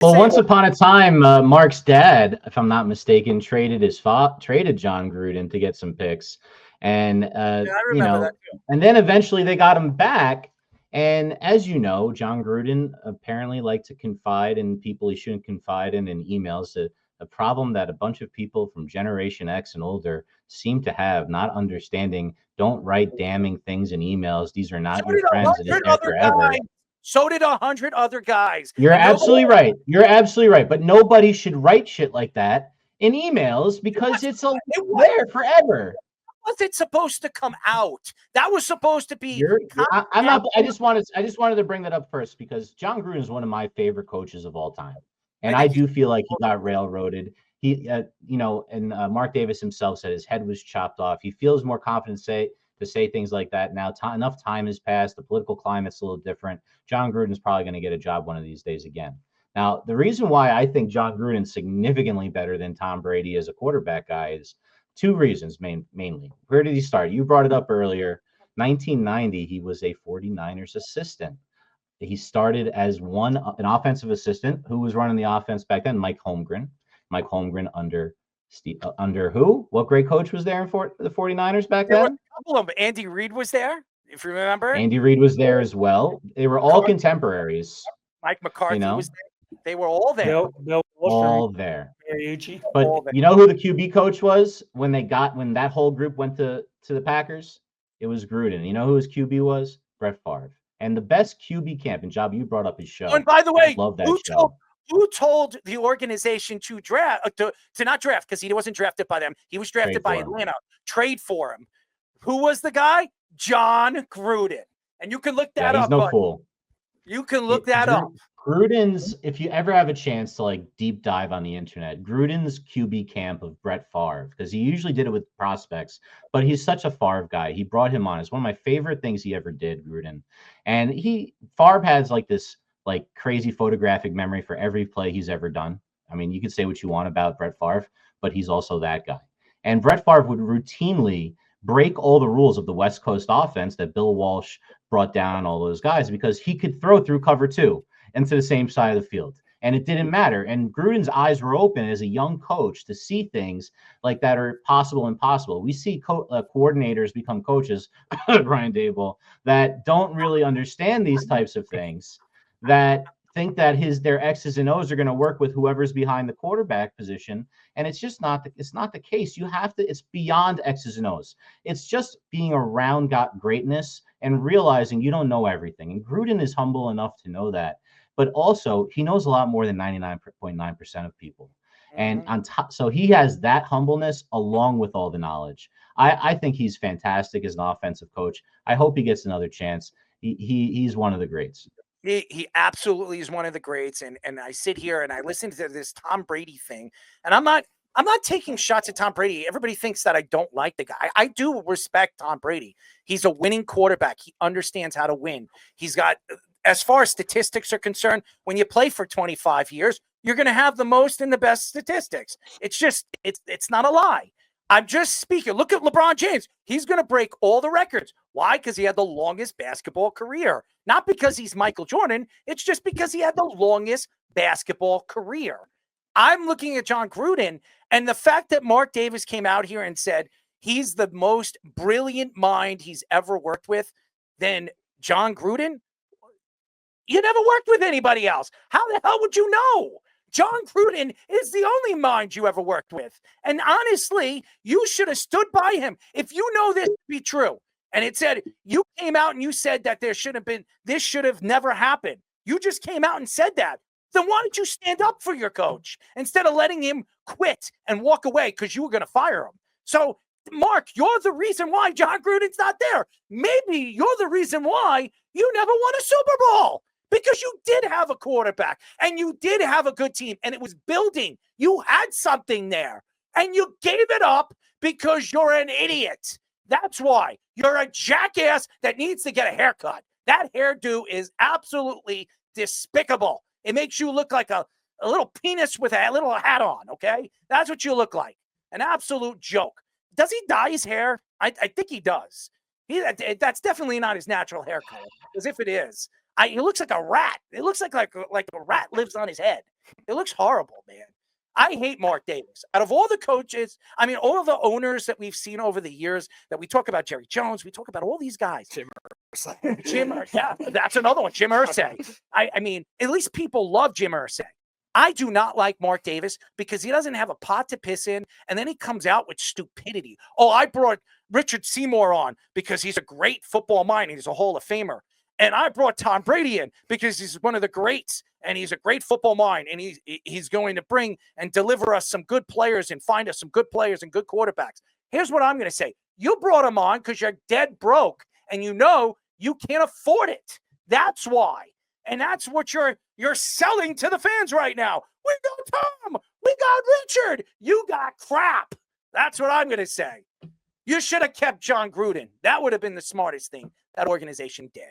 Well, once upon a time, Mark's dad, if I'm not mistaken, traded Jon Gruden to get some picks, and Yeah, I remember that too. and then eventually they got him back. And as you know, Jon Gruden apparently liked to confide in people he shouldn't confide in emails. A problem that a bunch of people from Generation X and older seem to have, not understanding. Don't write damning things in emails. These are not So your did a friends, and hundred they're other forever. guys. So did 100 other guys. You're And nobody, absolutely right. You're absolutely right. But nobody should write shit like that in emails because it's there forever. was it supposed to come out? That was supposed to be. I'm not. I just wanted to bring that up first because Jon Gruden is one of my favorite coaches of all time, and I do feel like he got railroaded. He, and Mark Davis himself said his head was chopped off. He feels more confident to say things like that now. Enough time has passed. The political climate's a little different. Jon Gruden's probably going to get a job one of these days again. Now, the reason why I think Jon Gruden's significantly better than Tom Brady as a quarterback guy is two reasons mainly. Where did he start? You brought it up earlier. 1990, he was a 49ers assistant. He started as an offensive assistant who was running the offense back then, Mike Holmgren. Mike Holmgren under who? What great coach was there for the 49ers back then? A couple of them. Andy Reid was there, if you remember. Andy Reid was there as well. They were all contemporaries. Mike McCarthy was there. They were all there. All there. But you know who the QB coach was when that whole group went to the Packers? It was Gruden. You know who his QB was? Brett Favre. And the best QB camp, and Job, you brought up his show. Oh, and by the way, love that show. Who told the organization to draft to not draft because he wasn't drafted by them? He was drafted by Atlanta. Trade for him. Who was the guy? Jon Gruden. And you can look that up. He's no fool. You can look that up. Gruden's, if you ever have a chance to like deep dive on the internet, Gruden's QB camp of Brett Favre, because he usually did it with prospects, but he's such a Favre guy. He brought him on. It's one of my favorite things he ever did, Gruden. And Favre has like this like crazy photographic memory for every play he's ever done. I mean, you could say what you want about Brett Favre, but he's also that guy. And Brett Favre would routinely break all the rules of the West Coast offense that Bill Walsh brought down all those guys because he could throw through cover two into the same side of the field. And it didn't matter. And Gruden's eyes were open as a young coach to see things like that are possible and impossible. We see coordinators become coaches, Brian Dable, that don't really understand these types of things, that think that their X's and O's are going to work with whoever's behind the quarterback position. And it's just not the case. It's beyond X's and O's. It's just being around greatness and realizing you don't know everything. And Gruden is humble enough to know that. But also, he knows a lot more than 99.9% of people. And on top, so he has that humbleness along with all the knowledge. I think he's fantastic as an offensive coach. I hope he gets another chance. He's one of the greats. He absolutely is one of the greats. And I sit here and I listen to this Tom Brady thing, and I'm not taking shots at Tom Brady. Everybody thinks that I don't like the guy. I do respect Tom Brady. He's a winning quarterback. He understands how to win. He's got, as far as statistics are concerned, when you play for 25 years, you're going to have the most and the best statistics. It's just, it's not a lie. I'm just speaking. Look at LeBron James. He's going to break all the records. Why? Because he had the longest basketball career. Not because he's Michael Jordan. It's just because he had the longest basketball career. I'm looking at Jon Gruden, and the fact that Mark Davis came out here and said he's the most brilliant mind he's ever worked with, then Jon Gruden, you never worked with anybody else. How the hell would you know? Jon Gruden is the only mind you ever worked with. And honestly, you should have stood by him. If you know this to be true, and it said, you came out and you said that this should have never happened. You just came out and said that. Then why don't you stand up for your coach instead of letting him quit and walk away because you were going to fire him? So, Mark, you're the reason why Jon Gruden's not there. Maybe you're the reason why you never won a Super Bowl. Because you did have a quarterback and you did have a good team and it was building. You had something there and you gave it up because you're an idiot. That's why. You're a jackass that needs to get a haircut. That hairdo is absolutely despicable. It makes you look like a little penis with a little hat on, okay? That's what you look like. An absolute joke. Does he dye his hair? I think he does. That's definitely not his natural hair color. Because if it is, He looks like a rat. It looks like a rat lives on his head. It looks horrible, man. I hate Mark Davis. Out of all the coaches, I mean, all of the owners that we've seen over the years, that we talk about Jerry Jones, we talk about all these guys. Jim Irsay. Yeah, that's another one. Jim Irsay. I mean, at least people love Jim Irsay. I do not like Mark Davis because he doesn't have a pot to piss in, and then he comes out with stupidity. Oh, I brought Richard Seymour on because he's a great football mind. He's a Hall of Famer. And I brought Tom Brady in because he's one of the greats, and he's a great football mind, and he's going to bring and deliver us some good players and find us some good players and good quarterbacks. Here's what I'm going to say. You brought him on because you're dead broke, and you know you can't afford it. That's why. And that's what you're selling to the fans right now. We got Tom. We got Richard. You got crap. That's what I'm going to say. You should have kept Jon Gruden. That would have been the smartest thing that organization did.